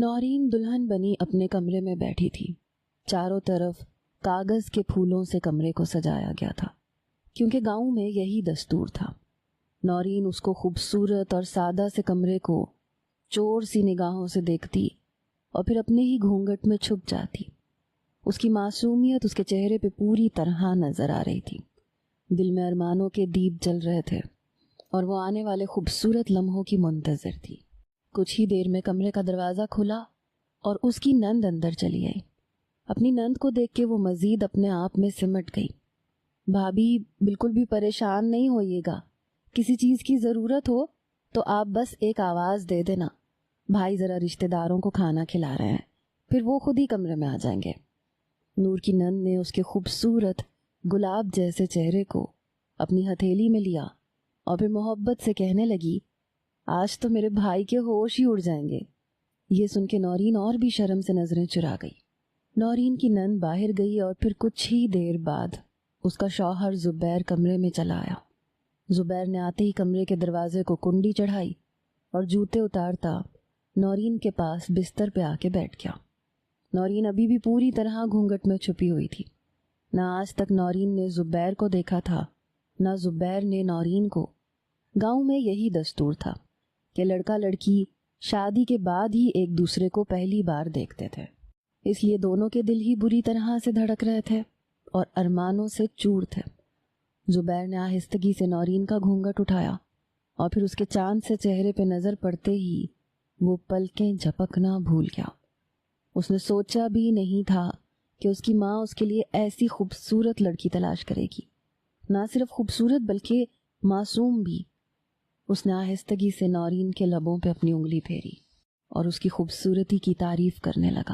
نورین دلہن بنی اپنے کمرے میں بیٹھی تھی۔ چاروں طرف کاغذ کے پھولوں سے کمرے کو سجایا گیا تھا، کیونکہ گاؤں میں یہی دستور تھا۔ نورین اس کو خوبصورت اور سادہ سے کمرے کو چور سی نگاہوں سے دیکھتی اور پھر اپنے ہی گھونگھٹ میں چھپ جاتی۔ اس کی معصومیت اس کے چہرے پہ پوری طرح نظر آ رہی تھی۔ دل میں ارمانوں کے دیپ جل رہے تھے اور وہ آنے والے خوبصورت لمحوں کی منتظر تھی۔ کچھ ہی دیر میں کمرے کا دروازہ کھلا اور اس کی نند اندر چلی آئی۔ اپنی نند کو دیکھ کے وہ مزید اپنے آپ میں سمٹ گئی۔ بھابھی بالکل بھی پریشان نہیں ہوئیے گا، کسی چیز کی ضرورت ہو تو آپ بس ایک آواز دے دینا، بھائی ذرا رشتہ داروں کو کھانا کھلا رہے ہیں، پھر وہ خود ہی کمرے میں آ جائیں گے۔ نور کی نند نے اس کے خوبصورت گلاب جیسے چہرے کو اپنی ہتھیلی میں لیا اور پھر محبت سے کہنے لگی، آج تو میرے بھائی کے ہوش ہی اڑ جائیں گے۔ یہ سن کے نورین اور بھی شرم سے نظریں چرا گئی۔ نورین کی نند باہر گئی اور پھر کچھ ہی دیر بعد اس کا شوہر زبیر کمرے میں چلا آیا۔ زبیر نے آتے ہی کمرے کے دروازے کو کنڈی چڑھائی اور جوتے اتارتا نورین کے پاس بستر پہ آ کے بیٹھ گیا۔ نورین ابھی بھی پوری طرح گھونگھٹ میں چھپی ہوئی تھی۔ نہ آج تک نورین نے زبیر کو دیکھا تھا، نہ زبیر نے نورین کو۔ گاؤں میں یہی دستور تھا کہ لڑکا لڑکی شادی کے بعد ہی ایک دوسرے کو پہلی بار دیکھتے تھے، اس لیے دونوں کے دل ہی بری طرح سے دھڑک رہے تھے اور ارمانوں سے چور تھے۔ زبیر نے آہستگی سے نورین کا گھونگھٹ اٹھایا اور پھر اس کے چاند سے چہرے پہ نظر پڑتے ہی وہ پلکیں جھپکنا بھول گیا۔ اس نے سوچا بھی نہیں تھا کہ اس کی ماں اس کے لیے ایسی خوبصورت لڑکی تلاش کرے گی، نہ صرف خوبصورت بلکہ معصوم بھی۔ اس نے آہستگی سے نورین کے لبوں پہ اپنی انگلی پھیری اور اس کی خوبصورتی کی تعریف کرنے لگا۔